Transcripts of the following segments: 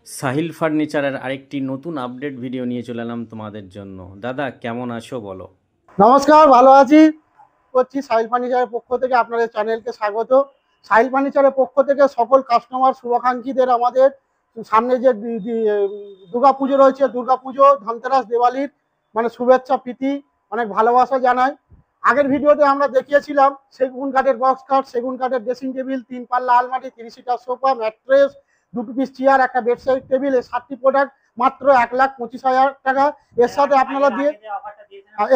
সাহিল ফার্নিচারের আরেকটি নতুন আপডেট ভিডিও নিয়ে চলে এলাম তোমাদের জন্য। দাদা কেমন আছো বলো? নমস্কার, ভালো আছি। করছি সাহিল ফার্নিচারের পক্ষ থেকে আপনাদের চ্যানেলকে স্বাগত। সাহিল ফার্নিচারের পক্ষ থেকে সকল কাস্টমার শুভাকাঙ্ক্ষীদের আমাদের সামনে যে দুর্গা পুজো রয়েছে, দুর্গা পুজো, ধনতেরাস, দিওয়ালির মানে শুভেচ্ছা প্রীতি অনেক ভালোবাসা জানাই। আগের ভিডিওতে আমরা দেখিয়েছিলাম সেগুন কাঠের বক্স খাট, সেগুন কাঠের ড্রেসিং টেবিল, 3 পাল্লা আলমারি, 30 seater sofa, mattress, 2 piece chair, একটা বেডসাইড টেবিল, এই 7টি প্রোডাক্ট মাত্র 1,25,000 টাকা। এর সাথে আপনারা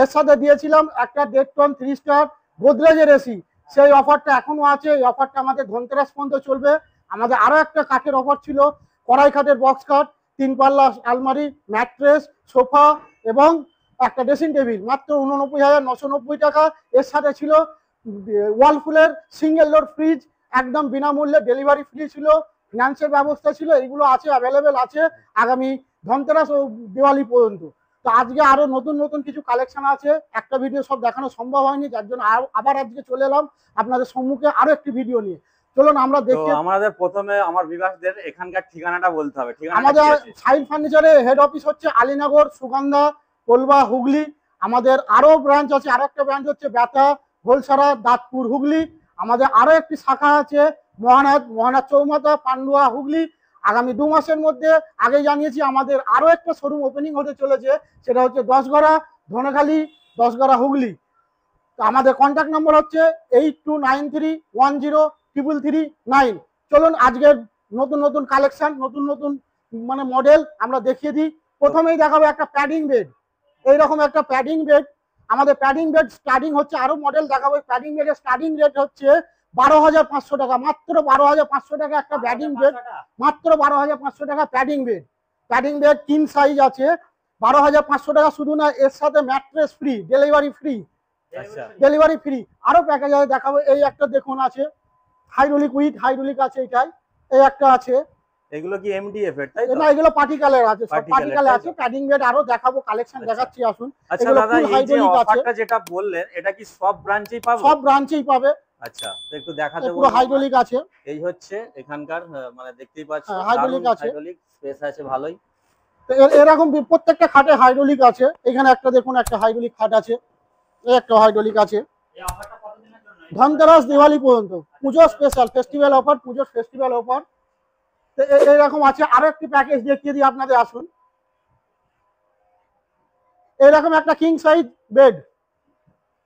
এর সাথে দিয়েছিলাম একটা 1.5 টন 3 স্টার গোদরেজের এসি। সেই অফারটা এখনো আছে। এই অফারটা আমাদের ধনতেরাস পর্যন্ত চলবে। আমাদের আরো একটা কাঠের অফার ছিল, কড়াই কাঠের বক্স কাঠ, 3 পাল্লা আলমারি, ম্যাট্রেস, সোফা এবং একটা ড্রেসিং টেবিল, মাত্র 89,990 টাকা। এর সাথে ছিল ওয়ালপুলের সিঙ্গেল ডোর ফ্রিজ, একদম বিনামূল্যে, ডেলিভারি ফ্রি ছিল, ফিনান্সের ব্যবস্থা ছিল। এগুলো আছে, অ্যাভেলেবেল আছে আগামী ধনতেরাস ও দিওয়ালি পর্যন্ত। তো আজকে আরো নতুন নতুন কিছু কালেকশন আছে, একটা ভিডিও সব দেখানো সম্ভব হয়নি, যার জন্য আবার আজকে চলে এলাম আপনাদের সম্মুখে আরো একটি ভিডিও নিয়ে। চলুন আমরা দেখি। আমাদের প্রথমে আমার বিভাগদের এখানকার ঠিকানাটা বলতে হবে। আমাদের সাহিল ফার্নিচারের হেড অফিস হচ্ছে আলীনগর, সুগন্ধা, কোলবা, হুগলি। আমাদের আরো ব্রাঞ্চ আছে, আরো একটা ব্রাঞ্চ হচ্ছে বেতা, গোলসারা, দাঁতপুর, হুগলি। আমাদের আরো একটি শাখা আছে মহানাথ চৌমাথা, পান্ডুয়া, হুগলি। আগামী 2 মাসের মধ্যে, আগে জানিয়েছি, আমাদের আরো একটা শোরুম ওপেনিং হতে চলেছে, সেটা হচ্ছে দশগড়া, ধনেখালি, দশগড়া, হুগলি। তো আমাদের কন্ট্যাক্ট নম্বর হচ্ছে 8293103339। চলুন আজকের নতুন নতুন কালেকশন, নতুন নতুন মানে মডেল আমরা দেখিয়ে দিই। প্রথমেই দেখাবো একটা প্যাডিং বেড। এইরকম একটা প্যাডিং বেড। আমাদের প্যাডিং বেড স্টার্টিং হচ্ছে, আরো মডেল দেখাবো। প্যাডিং বেডের স্টার্টিং রেট হচ্ছে 12,500 টাকা, মাত্র 12,500 টাকা একটা প্যাডিং বেড, মাত্র 12,500 টাকা padding bed. Padding bed 3 size আছে, 12,500 টাকা। শুধু না, এর সাথে mattress free, delivery free, delivery free. আরো প্যাকেজ আছে দেখাবো। এই একটা দেখুন আছে, হাইড্রোলিক উইথ হাইড্রোলিক আছে, এটাই। এই একটা আছে। এগুলো কি এমডিএফ এর, তাই তো? না, এগুলো পার্টিকালার আছে, সব পার্টিকালার আছে। প্যাডিং বেড আরো দেখাবো, কালেকশন দেখাচ্ছি, আসুন। আচ্ছা দাদা, এই যে অফারটা যেটা বললেন, এটা কি সব ব্রাঞ্চেই পাবে? সব ব্রাঞ্চেই পাবে। আচ্ছা, তো একটু দেখাতে বলুন। পুরো হাইড্রোলিক আছে। এই হচ্ছে এখানকার, মানে দেখতেই পাচ্ছেন হাইড্রোলিক আছে, হাইড্রোলিক স্পেস আছে ভালোই। তো এরকম প্রত্যেকটা খাটে হাইড্রোলিক আছে। এখানে একটা দেখুন, একটা হাইড্রোলিক খাট আছে, এই একটা হাইড্রোলিক আছে। ধনতেরাস, দিওয়ালি পর্যন্ত, পুজো স্পেশাল ফেস্টিভ্যাল অফার, পুজো ফেস্টিভ্যাল অফার। তো এইরকম আছে। আরো একটি প্যাকেজ দেখিয়ে দিই আপনাদের, আসুন। এরকম একটা king size bed,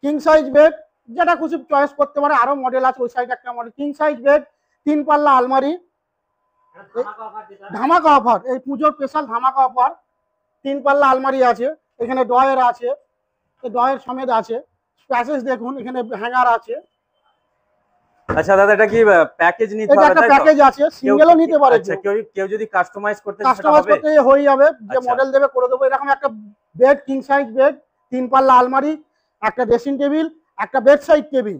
king size bed, যেটা খুশি চয়েস করতে পারে। আরো মডেল আছে, ওই সাইড একটা মডেল, কিং সাইজ বেড, 3 পাল্লা আলমারি, ধামাকা অফার, এই পুজোর স্পেশাল ধামাকা অফার। 3 পাল্লা আলমারি আছে, এখানে ডয়ের আছে, ডয়ের সমেত আছে। প্যাসেজ দেখুন, এখানে হ্যাঙ্গার আছে। আচ্ছা দাদা, এটা কি প্যাকেজ নিতে এটা হবে? একটা প্যাকেজ আছে, সিঙ্গেলও নিতে পারে। আচ্ছা, কেউ যদি কাস্টমাইজ করতে চায়, কাস্টমাইজ করতে হয়ে যাবে, যে মডেল দেবে করে দেবো। এরকম একটা বেড, কিং সাইজ বেড, 3 পাল্লা আলমারি, একটা ড্রেসিং টেবিল, একটা বেড সাইড টেবিল।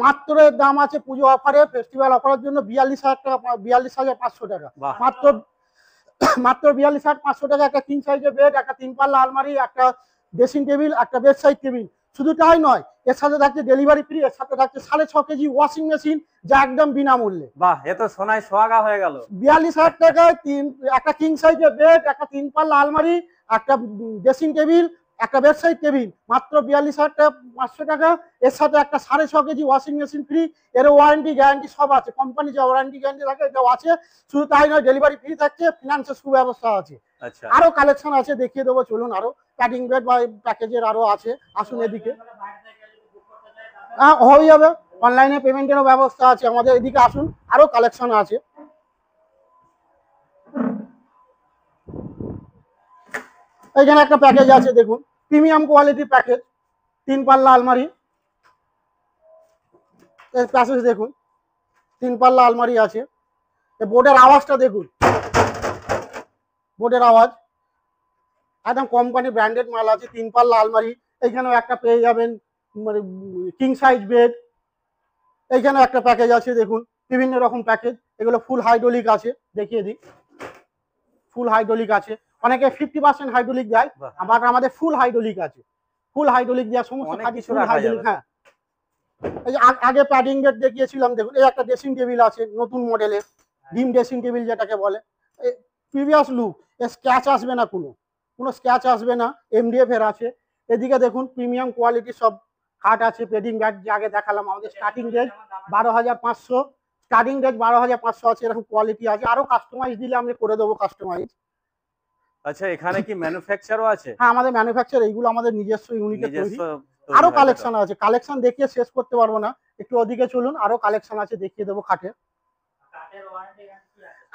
মাত্র এর দাম আছে পুজো অফারে, ফেস্টিভ্যাল অফারের জন্য 42,000 টাকা, 42,500 টাকা মাত্র। মাত্র 42,500 টাকা একটা কিং সাইজের বেড, একটা 3 পাল্লা আলমারি, একটা ড্রেসিং টেবিল, একটা বেড সাইড টেবিল। শুধু তাই নয়, এর সাথে থাকছে ডেলিভারি ফ্রি, এর সাথে থাকছে 6.5 কেজি ওয়াশিং মেশিন, যা একদম বিনামূল্যে। বাহ, এ তো সোনায় সোহাগা হয়ে গেল। 42,000 টাকায় একটা কিং সাইজের বেড, একটা 3 পাল্লা আলমারি, একটা ড্রেসিং টেবিল, একটা বেড সাইড টেবিল, মাত্র 42,500 টাকা। এর সাথে একটা 6.5 কেজি ওয়াশিং মেশিন ফ্রি। এর ওয়ারেন্টি গ্যারান্টি সব আছে, কোম্পানি যে ওয়ারেন্টি গ্যারান্টি থাকে এটাও আছে। শুধু তাই নয়, ডেলিভারি ফ্রি থাকছে, ফিনান্সের সুব্যবস্থা আছে। আচ্ছা, আরো কালেকশন আছে, দেখিয়ে দেবো, চলুন। আরো প্যাকিং বেড বা প্যাকেজের আরো আছে, আসুন এদিকে। হ্যাঁ, হয়ে যাবে, অনলাইনে পেমেন্টেরও ব্যবস্থা আছে আমাদের। এদিকে আসুন, আরো কালেকশন আছে। এখানে একটা প্যাকেজ আছে, দেখুন, প্রিমিয়াম কোয়ালিটির প্যাকেজ, 3 পাল্লা আলমারি। এর প্যাকেজ দেখুন, 3 পাল্লা আলমারি আছে। বোর্ডের আওয়াজটা দেখুন, বোর্ডের আওয়াজ একদম কোম্পানি ব্র্যান্ডেড মাল আছে। 3 পাল্লা আলমারি। এইখানেও একটা পেয়ে যাবেন, মানে কিং সাইজ বেড। এইখানেও একটা প্যাকেজ আছে, দেখুন, বিভিন্ন রকম প্যাকেজ। এগুলো ফুল হাইড্রোলিক আছে, দেখিয়ে দিই। ফুল হাইড্রোলিক আছে, অনেকে 50% হাইড্রোলিক দেয়, আবার আমাদের ফুল হাইড্রোলিক আছে। ফুল হাইড্রোলিক দেওয়ার সমস্ত ফুল হাইড্রোলিক। হ্যাঁ, এই যে আগে প্যাডিং বেড দেখিয়েছিলাম, দেখুন। এই একটা ড্রেসিং টেবিল আছে নতুন মডেলের, ডিম ড্রেসিং টেবিল যেটাকে বলে, প্রিভিয়াস লুক, স্ক্র্যাচ আসবে না, কোনো স্ক্র্যাচ আসবে না, এমডিএফ এর আছে। এদিকে দেখুন প্রিমিয়াম কোয়ালিটি সব খাট আছে, পেডিং ব্যাগ যে আগে দেখালাম, আমাদের স্টার্টিং রেট 12,500, স্টার্টিং রেট 12,500 আছে, এরকম কোয়ালিটি আছে। আরো কাস্টমাইজ দিলে আমি করে দেবো কাস্টমাইজ। আচ্ছা, এখানে কি ম্যানুফ্যাকচারও আছে? হ্যাঁ, আমাদের ম্যানুফ্যাকচার, এইগুলো আমাদের নিজস্ব ইউনিটে তৈরি। নিজস্ব আরো তৈরি হয় কালেকশন আছে, কালেকশন দেখিয়ে শেষ করতে পারবো না, একটু ওদিকে চলুন, আরো কালেকশন আছে দেখিয়ে দেবো খাটে।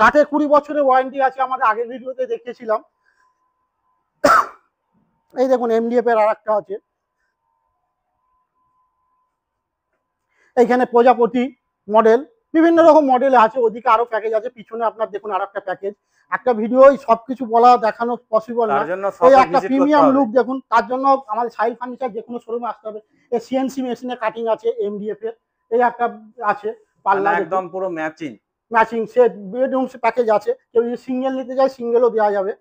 কাঠে 20 বছরের ওয়ারেন্টি আছে, আমাদের আগের ভিডিওতে দেখিয়েছিলাম। এই দেখুন এমডিএফ এর আরেকটা আছে, এইখানে প্রজাপতি মডেল, বিভিন্ন রকম মডেল আছে, ওদিকে আরো প্যাকেজ আছে, পিছনে আপনার দেখুন আরেকটা প্যাকেজ। একটা ভিডিও সবকিছু বলা দেখানো পসিবল না, তার জন্য এই শপে একটা ভিজিট করতে প্রিমিয়াম হবে। লুক দেখুন, তার জন্য আমাদের সাহিল ফার্নিচার যে কোনো শোরুমে আসতে হবে। এই সিএনসি মেশিনে কাটিং আছে এমডিএফ এর, এই একটা আছে পাল্লা, মানে একদম পুরো matching matching set, bedroom package আছে, কেউ যদি সিঙ্গেল নিতে চায় সিঙ্গেলও দেওয়া যাবে।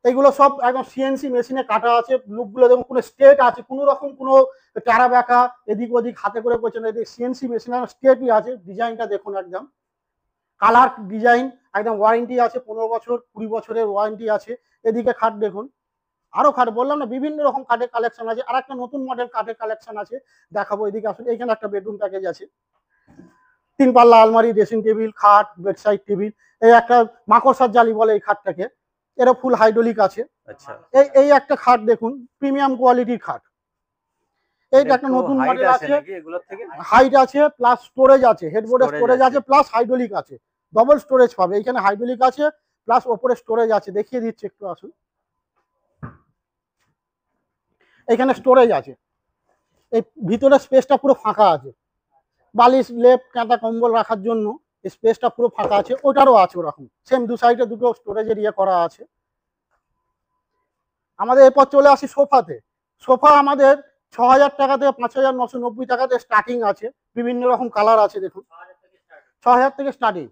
এগুলো সব একদম সিএনসি মেশিনে কাটা আছে, লুকগুলো দেখুন কোনো স্ট্রেট আছে, কোনো রকম কোনো ট্যারা ব্যাকা এদিক ওদিক হাতে করে করছে না, এদিকে সিএনসি মেশিনে স্ট্রেটই আছে। ডিজাইনটা দেখুন একদম কালার ডিজাইন, একদম ওয়ারেন্টি আছে 15 বছর 20 বছরের ওয়ারেন্টি আছে। এদিকে খাট দেখুন, আরো খাট বললাম না, বিভিন্ন রকম কাঠের কালেকশন আছে, আর একটা নতুন মডেল কাঠের কালেকশন আছে দেখাবো। এদিকে আসুন, এখানে একটা বেডরুম প্যাকেজ আছে, 3 পাল্লা আলমারি, ড্রেসিং টেবিল, খাট, বেডসাইড টেবিল, এই একটা মাকড়সার জালি বলে এই খাটটাকে, এরা ফুল হাইড্রোলিক আছে। আচ্ছা, এই একটা খাট দেখুন, প্রিমিয়াম কোয়ালিটির খাট, এইটা একটা নতুন মডেল আছে, নাকি এগুলোর থেকে হাইট আছে প্লাস স্টোরেজ আছে, হেডবোর্ডে Storage স্টোরেজ আছে। আছে প্লাস হাইড্রোলিক আছে, ডবল স্টোরেজ পাবে। এখানে হাইড্রোলিক আছে প্লাস ওপরে স্টোরেজ আছে, দেখিয়ে দিচ্ছি একটু আসুন। এখানে স্টোরেজ আছে, এই ভিতরে স্পেসটা পুরো ফাঁকা আছে, বালিশ লেপ কাঁথা কম্বল রাখার জন্য স্পেসটা পুরো ফাঁকা আছে, ওটারও আছে ওরকম সেম, দু সাইডে দুটো স্টোরেজের ইয়ে করা আছে। আমাদের এরপর চলে আসি সোফাতে। সোফা আমাদের 6,000 টাকা থেকে 5,990 টাকাতে স্টার্টিং আছে, বিভিন্ন রকম কালার আছে দেখুন, 6,000 থেকে স্টার্টিং,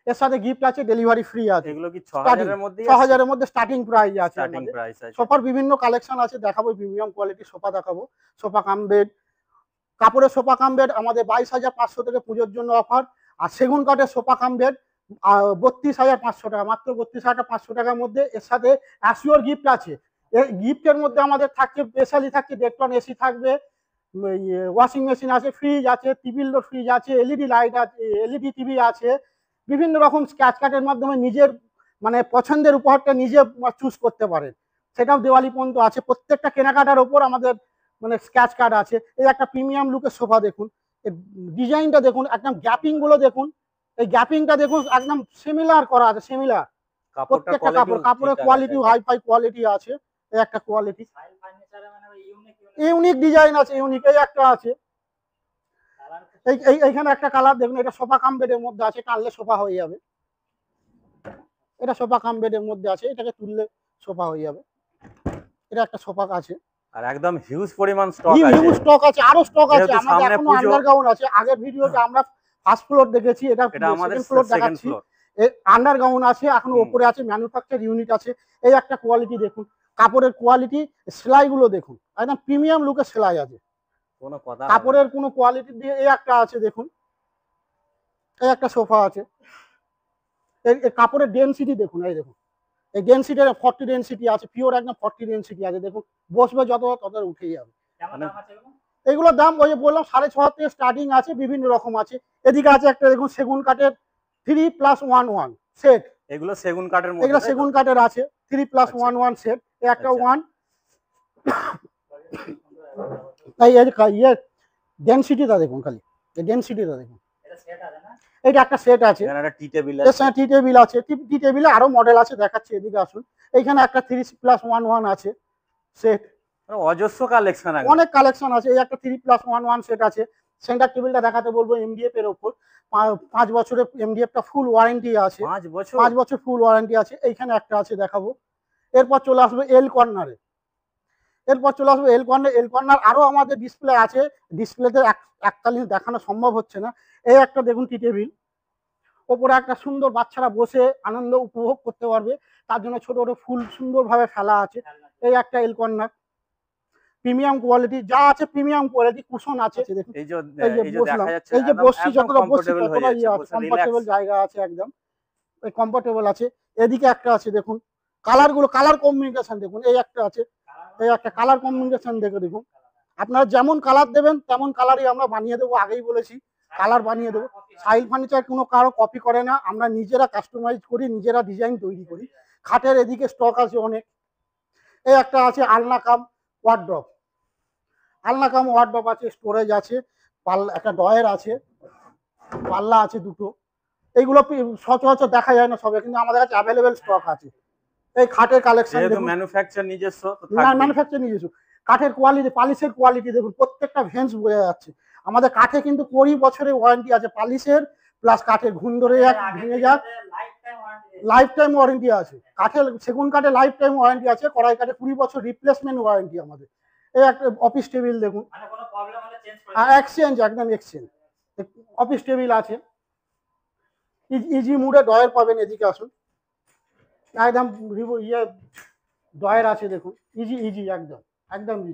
এর সাথে গিফট আছে, ডেলিভারি ফ্রি আছে। এগুলো কি 6,000 এর মধ্যেই 6,000 এর মধ্যে স্টার্টিং প্রাইস আছে। স্টার্টিং প্রাইস আছে? সোফার বিভিন্ন কালেকশন আছে দেখাবো, প্রিমিয়াম কোয়ালিটির সোফা দেখাবো। সোফা কাম বেড, কাপড়ের সোফা কাম বেড আমাদের 22,500 থেকে পুজোর জন্য অফার। আর সেগুন কাঠের সোফা কাম বেড 32,500 টাকা, মাত্র 32,500 টাকার মধ্যে। এর সাথে অ্যাসিওর গিফট আছে, এই গিফটের মধ্যে আমাদের থাকছে স্পেশালি থাকছে 1.5 টন এসি থাকবে, ওয়াশিং মেশিন আছে, ফ্রিজ আছে, টিভি ফ্রিজ আছে, এলইডি লাইট আছে, এলইডি টিভি আছে, বিভিন্ন রকম স্ক্র্যাচ কার্ডের মাধ্যমে নিজের মানে পছন্দের উপহারটা নিজে চুজ করতে পারেন, সেটাও দিওয়ালি পর্যন্ত আছে। প্রত্যেকটা কেনাকাটার ওপর আমাদের মানে স্ক্র্যাচ কার্ড আছে। এই একটা প্রিমিয়াম লুকের সোফা দেখুন, এই ডিজাইনটা দেখুন, একদম গ্যাপিং গুলো দেখুন, এই গ্যাপিংটা দেখুন একদম সিমিলার করা আছে, সিমিলার প্রত্যেকটা কাপড়ের কোয়ালিটি হাই কোয়ালিটি আছে। এই একটা কোয়ালিটি ইউনিক ডিজাইন আছে, ইউনিক এই একটা আছে। এইখানে একটা কালার দেখুন, এটা সোফা কাম বেডের মধ্যে আছে, টানলে সোফা হয়ে যাবে, এটা সোফা কাম বেডের মধ্যে আছে, এটাকে তুললে সোফা হয়ে যাবে। এটা একটা সোফা আছে, আর একদম হিউজ পরিমাণ স্টক আছে, হিউজ স্টক আছে, আরো স্টক আছে। যেহেতু আমাদের সামনে এখনো পুজো। আন্ডারগ্রাউন্ড আছে, আগের ভিডিওতে আমরা ফার্স্ট ফ্লোর দেখেছি, এটা আমাদের সেকেন্ড ফ্লোর সেকেন্ড দেখাচ্ছি। ফ্লোর। আন্ডারগ্রাউন্ড আছে, এখনো উপরে আছে, ম্যানুফ্যাকচার ইউনিট আছে। এই একটা কোয়ালিটি দেখুন, কাপড়ের কোয়ালিটি, সেলাইগুলো দেখুন, একদম প্রিমিয়াম লুকের সেলাই আছে, কোনো কথা কাপড়ের কোনো কোয়ালিটি দিয়ে। এই একটা আছে দেখুন, এই একটা সোফা আছে, এই কাপড়ের ডেনসিটি দেখুন, এই দেখুন এই ডেনসিটি 40 ডেনসিটি আছে, পিওর একদম 40 ডেনসিটি আছে, দেখুন বসবে যত তত উঠে যাবে। এগুলোর দাম ওই যে বললাম 6,500 থেকে স্টার্টিং আছে, বিভিন্ন রকম আছে। এদিকে আছে একটা দেখুন সেগুন কাঠের 3+1 সেট, এগুলো সেগুন কাঠের মধ্যে, এগুলো সেগুন কাঠের আছে 3+1 সেট, এই একটা ওয়ান। তাই ইয়ে ডেনসিটিটা দেখুন, খালি এই ডেনসিটিটা দেখুন, এটা একটা সেট আছে, এখানে একটা টি টেবিল এর সঙ্গে টি টেবিল আছে, টি টেবিলে আরো মডেল আছে দেখাচ্ছি, এদিকে আসুন। এইখানে একটা 3+1 আছে সেট, অজস্র কালেকশন আছে, অনেক কালেকশন আছে। এই একটা 3+1 সেট আছে। সেন্টার টেবিলটা দেখাতে বলবো এমডিএফ এর উপর, 5 বছরের এমডিএফটা ফুল ওয়ারেন্টি আছে, 5 বছর ফুল ওয়ারেন্টি আছে। এইখানে একটা আছে দেখাবো। এরপর চলে আসবে এল কর্নারে, এল কর্নার আরো আমাদের ডিসপ্লে আছে, ডিসপ্লেতে এককালীন দেখানো সম্ভব হচ্ছে না। এই একটা দেখুন টি টেবিল, ওপরে একটা সুন্দর বাচ্চারা বসে আনন্দ উপভোগ করতে পারবে, তার জন্য ছোট ছোট ফুল সুন্দরভাবে ফেলা আছে। এই একটা এল কর্নার, প্রিমিয়াম কোয়ালিটি যা আছে, প্রিমিয়াম কোয়ালিটি কুশন আছে দেখুন, এই যে বসলাম, দেখা যাচ্ছে, এই যে বসছি, যতটা বসছি কমফোর্টেবল ততটা ইয়ে আছে, কমফোর্টেবল জায়গা আছে একদম। কমফোর্টেবল আছে। এদিকে একটা আছে দেখুন, কালার কম্বিনেশন দেখুন, এই একটা আছে, এই একটা কালার কম্বিনেশন দেখুন। আপনারা যেমন কালার দেবেন তেমন কালারই আমরা বানিয়ে দেবো, আগেই বলেছি কালার বানিয়ে দেবো। সাহিল ফার্নিচার কোনো কারো কপি করে না, আমরা নিজেরা কাস্টমাইজ করি, নিজেরা ডিজাইন তৈরি করি। খাটের এদিকে স্টক আছে অনেক। এই একটা আছে আলনা কাম ওয়ার্ড্রপ আছে, স্টোরেজ আছে, পাল্লা একটা ডয়ের আছে, পাল্লা আছে দুটো। এইগুলো সচরাচর দেখা যায় না সবে, কিন্তু আমাদের কাছে অ্যাভেলেবেল স্টক আছে। এই খাটের কালেকশন দেখুন, ম্যানুফ্যাকচার নিজস্ব ম্যানুফ্যাকচার নিজস্ব। কাঠের কোয়ালিটি, পালিশের কোয়ালিটি দেখুন, প্রত্যেকটা ভেন্স বোঝা যাচ্ছে। আমাদের কাঠে কিন্তু 20 বছরের ওয়ারেন্টি আছে, পালিশের প্লাস কাঠের ঘুণ ধরে যাক, ভেঙে যাক, লাইফ টাইম ওয়ারেন্টি আছে। কাঠের, সেগুন কাঠে লাইফ টাইম ওয়ারেন্টি আছে, কড়াই কাঠে 20 বছর রিপ্লেসমেন্ট ওয়ারেন্টি আমাদের। এই একটা অফিস টেবিল দেখুন, এক্সচেঞ্জ, একদম এক্সচেঞ্জ। অফিস টেবিল আছে, ইজি মুডে ডয়ার পাবেন, এদিকে আসুন, একদম ডয়ার আছে দেখুন, ইজি একদম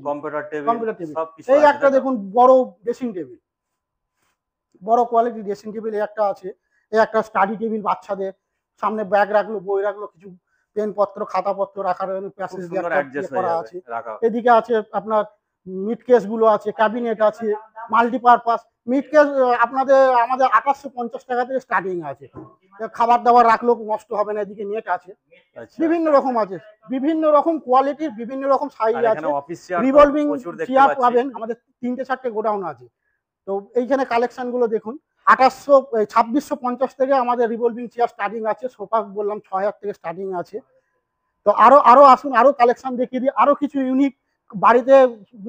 কম্পিউটার টেবিল। এই একটা দেখুন বড় ড্রেসিং টেবিল, বড় কোয়ালিটি ড্রেসিং টেবিল। এই একটা আছে, এই একটা স্টাডি টেবিল, বাচ্চাদের সামনে ব্যাগ রাখলো, বই রাখলো, কিছু পেন পত্র খাতাপত্র রাখার প্যাসেজ করা আছে। এদিকে আছে আপনার মিড কেস গুলো আছে, ক্যাবিনেট আছে, মাল্টিপারপাস মিড কেস। আমাদের 2850 টাকা থেকে স্টার্টিং আছে। খাবার দাবার রাখলো নষ্ট হবে না। এদিকে নেট আছে, বিভিন্ন রকম আছে, বিভিন্ন রকম কোয়ালিটির, বিভিন্ন রকম সাইজ আছে। রিভলভিং চেয়ার পাবেন, আমাদের 3-4টে গোডাউন আছে। তো এইখানে কালেকশন গুলো দেখুন, 2650 থেকে আমাদের রিভলভিং চেয়ার স্টার্টিং আছে। সোফা বললাম 6000 থেকে স্টার্টিং আছে। তো আরো আসুন, আরো কালেকশন দেখিয়ে দিই। আরো কিছু ইউনিক বাড়িতে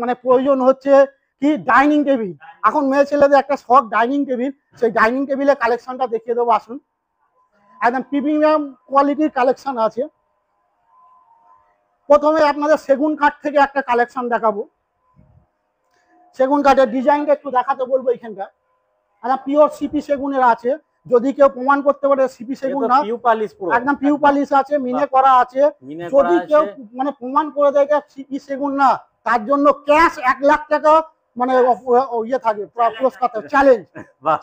মানে প্রয়োজন হচ্ছে কি, ডাইনিং টেবিল। এখন মেয়ে ছেলেদের একটা শখ ডাইনিং টেবিল, সেই ডাইনিং টেবিলের কালেকশনটা দেখিয়ে দেবো, আসুন। একদম প্রিমিয়াম কোয়ালিটির কালেকশন আছে। প্রথমে আপনাদের সেগুন কাঠ থেকে একটা কালেকশন দেখাবো। সেগুন কাঠের ডিজাইনটা একটু দেখাতে বলবো। এইখানটা পিওর সিপি সেগুনের আছে, যদি কেউ প্রমাণ করতে পারে সিপি সেগুন না, একদম পিউ পালিশ আছে, মিনে করা আছে। যদি কেউ মানে প্রমাণ করে দেয় সিপি সেগুন না, তার জন্য ক্যাশ 1 লাখ টাকা মানে ইয়ে থাকে, পুরস্কার, চ্যালেঞ্জ।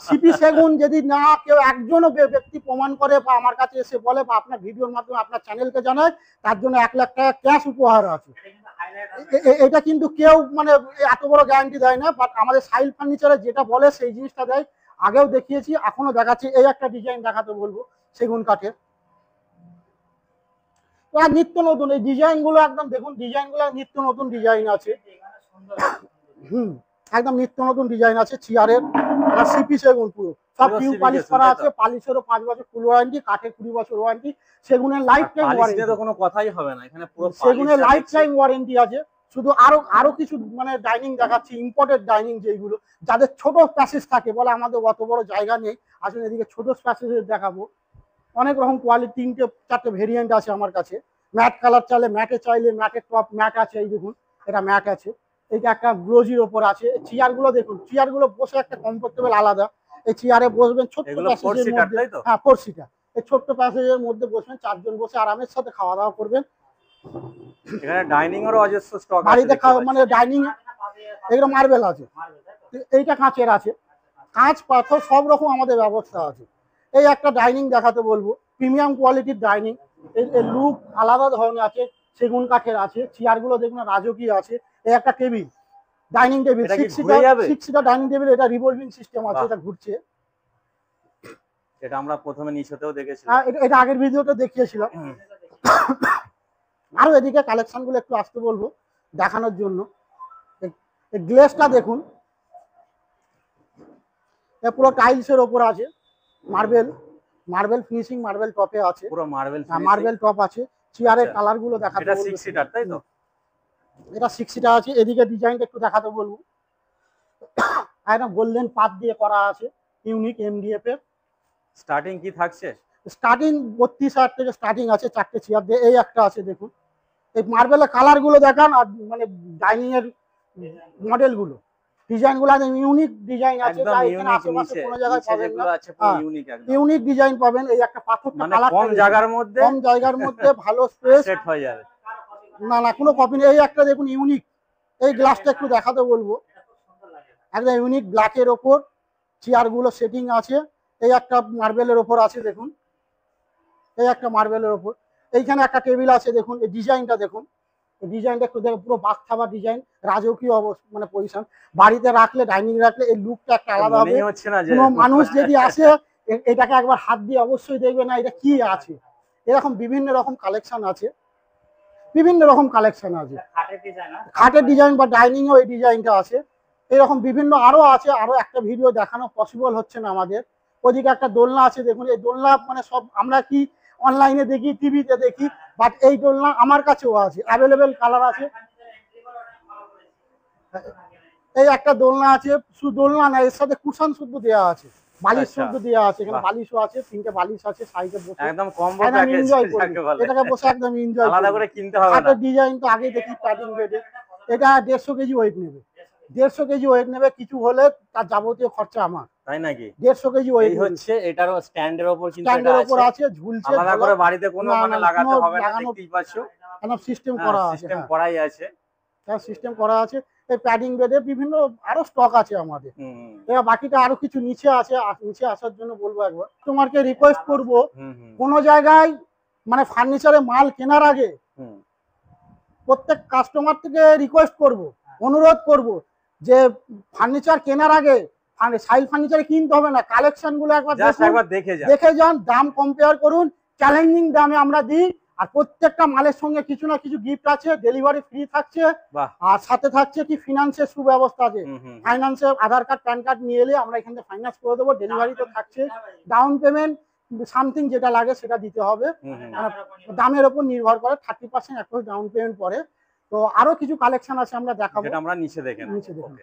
সিপি সেগুন যদি না কেউ একজনও ব্যক্তি প্রমাণ করে বা আমার কাছে এসে বলে বা আপনার ভিডিওর মাধ্যমে আপনার চ্যানেলকে জানায়, তার জন্য 1 লাখ টাকা ক্যাশ উপহার আছে। এটা কিন্তু কেউ মানে এত বড় গ্যারান্টি দেয় না, বাট আমাদের সাহিল ফার্নিচারে যেটা বলে সেই জিনিসটা দেয়। আগেও দেখিয়েছি, এখনো দেখাচ্ছি। এই একটা ডিজাইন দেখাতে বলবো সেগুন কাঠের, নিত্য নতুন এই ডিজাইন গুলো, একদম দেখুন ডিজাইন গুলো নিত্য নতুন ডিজাইন আছে। একদম নিত্য নতুন ডিজাইন আছে। চেয়ারের সিপি সেগুন পুরো সব পিউ পালিশ করা আছে। পালিশেরও 5 বছর ফুল ওয়ারেন্টি, কাঠের 20 বছর ওয়ারেন্টি, সেগুনের লাইফ টাইম ওয়ারেন্টি। তো কোনো কথাই হবে না এখানে, পুরো সেগুনের লাইফ টাইম ওয়ারেন্টি আছে। শুধু আরো কিছু মানে ডাইনিং দেখাচ্ছি, ইম্পোর্টেড ডাইনিং, যেগুলো যাদের ছোট প্যাসেজ থাকে, বলে আমাদের অত বড় জায়গা নেই, আসলে এদিকে ছোট প্যাসেজ দেখাবো। অনেক রকম কোয়ালিটি, 3-4টে ভেরিয়েন্ট আছে আমার কাছে। ম্যাট কালার চাইলে ম্যাটে, চাইলে ম্যাটের টপ ম্যাট আছে। এই দেখুন, এটা ম্যাট আছে। এইটা একটা গ্লোজির ওপর আছে। চেয়ার গুলো দেখুন, চেয়ার গুলো বসে একটা কমফোর্টেবল আলাদা। এই চেয়ারে বসবেন ছোট্ট প্যাসেজের মধ্যে, হ্যাঁ 4 সিটার। এই ছোট্ট প্যাসেজের মধ্যে বসবেন, 4 জন বসে আরামের সাথে খাওয়া দাওয়া করবেন। এখানে ডাইনিং এরও অজস্র স্টক আছে। বাড়িতে মানে ডাইনিং এগুলো মার্বেল আছে, এইটা কাঁচের আছে, কাঁচ পাথর সব রকম আমাদের ব্যবস্থা আছে। এই একটা ডাইনিং দেখাতে বলবো, প্রিমিয়াম কোয়ালিটির ডাইনিং। এর লুক আলাদা ধরনের আছে, সেগুন কাঠের আছে। চেয়ার গুলো দেখুন রাজকীয় আছে। এই একটা table, dining table 6 seater dining table. এটা রিভলভিং সিস্টেম আছে, এটা ঘুরছে। এটা আমরা প্রথমে নিচেতেও দেখেছিলাম, এটা আগের ভিডিওতে দেখিয়েছিলাম। আরো এদিকে কালেকশন গুলো একটু আসতে বলবো দেখানোর জন্য। এই গ্লেসটা দেখুন, পুরো টাইলসের ওপর আছে, মার্বেল ফিনিশিং, মার্বেল টপে আছে, পুরো মার্বেল টপ আছে। চেয়ারের কালার গুলো দেখাতে বলবো। এটা 6 সিটার, তাই তো? এটা 6 সিটার আছে। এদিকে ডিজাইনটা একটু দেখাতে বলবো। একদম গোল্ডেন পাত দিয়ে করা আছে, ইউনিক এমডিএফ এর। স্টার্টিং কি থাকছে? স্টার্টিং 32,000 থেকে স্টার্টিং আছে 4টে চেয়ার দিয়ে। এই একটা আছে দেখুন। এই মার্বেলের কালার গুলো দেখান, আর মানে ডাইনিং এর মডেল গুলো, ডিজাইন গুলো একদম ইউনিক ডিজাইন আছে, যা এখানে আশেপাশে কোনো জায়গায় পাবেন না। ইউনিক ডিজাইন পাবেন। এই একটা পাথরটা কালার, কম জায়গার মধ্যে ভালো স্পেস সেট হয়ে যাবে। না কোনো কপি নেই। এই একটা দেখুন ইউনিক, এই গ্লাসটা একটু দেখাতে বলবো। একদম ইউনিক ব্ল্যাকের ওপর চেয়ার গুলো সেটিং আছে। এই একটা মার্বেলের ওপর আছে দেখুন, এই একটা মার্বেলের ওপর। এইখানে একটা টেবিল আছে, দেখুন এই ডিজাইনটা দেখুন, এই ডিজাইনটা একটু দেখুন, পুরো বাচ্চা ডিজাইন, রাজকীয় মানে পজিশন। বাড়িতে রাখলে, ডাইনিং রাখলে এই লুকটা একটা আলাদা হবে। মনেই হচ্ছে না যে কোনো মানুষ যদি আসে এটাকে একবার হাত দিয়ে অবশ্যই দেখবে, না এটা কি আছে। এরকম বিভিন্ন রকম কালেকশন আছে, বিভিন্ন রকম কালেকশন আছে। খাটের ডিজাইন বা ডাইনিং এও এই ডিজাইনটা আছে। এরকম বিভিন্ন আরো আছে, আরো একটা ভিডিও দেখানো পসিবল হচ্ছে না আমাদের। ওদিকে একটা দোলনা আছে, দেখুন এই দোলনা মানে সব আমরা কি অনলাইনে দেখি, টিভিতে দেখি, বাট এই দোলনা আমার কাছেও আছে, অ্যাভেলেবেল কালার আছে। এই একটা দোলনা আছে, শুধু দোলনা না, এর সাথে কুশন শুদ্ধ দেওয়া আছে, বালিশ শুদ্ধ দেওয়া আছে। এখানে বালিশও আছে, 3টে বালিশ আছে, সাইডে বসে একদম কম্বো একদম প্যাকেজ এনজয় যাকে করবে, বলে। এটাকে বসে একদম এনজয় আলাদা করে কিনতে হবে না। খাটের ডিজাইন তো আগে দেখি প্যাডিং বেডে। এটা 150 কেজি ওয়েট নেবে, 150 কেজি ওয়েট নেবে। কিছু হলে তার যাবতীয় খরচা আমার। তাই নাকি? 150 কেজি ওয়েট এই হচ্ছে এটারও স্ট্যান্ডের উপর কিন্তু স্ট্যান্ডের এটা উপর আছে। আছে, ঝুলছে, আলাদা করে বাড়িতে কোনো না, মানে না, লাগাতে কোনো হবে না, লাগানো দেখতেই পাচ্ছো। একদম সিস্টেম করা আছে, সিস্টেম হ্যাঁ, করাই আছে। তার সিস্টেম করা আছে। এই প্যাডিং বেডে বিভিন্ন আরো স্টক আছে আমাদের। এবার বাকিটা আরো কিছু নিচে আছে, নিচে আসার জন্য বলবো একবার তোমাকে রিকোয়েস্ট করব, কোনো জায়গায় মানে ফার্নিচারে মাল কেনার আগে প্রত্যেক কাস্টমার থেকে রিকোয়েস্ট করব, অনুরোধ করব যে ফার্নিচার কেনার আগে সাইল ফার্নিচারে কিনতে হবে না, কালেকশন গুলো একবার দেখে যান, দাম কম্পেয়ার করুন। চ্যালেঞ্জিং দামে আমরা দিই, আর প্রত্যেকটা মালের সঙ্গে কিছু না কিছু গিফট আছে, ডেলিভারি ফ্রি থাকছে, আর সাথে থাকছে কি ফিনান্সের সুব্যবস্থা আছে। ফাইন্যান্সে আধার কার্ড, প্যান কার্ড নিয়ে এলে আমরা এখান থেকে ফাইন্যান্স করে দেবো, ডেলিভারি তো থাকছে। ডাউন পেমেন্ট সামথিং যেটা লাগে সেটা দিতে হবে, দামের উপর নির্ভর করে, 30% ডাউন পেমেন্ট পরে। তো আরো কিছু কালেকশন আছে, আমরা দেখাবো, আমরা নিচে দেখেন। নিচে দেখুন।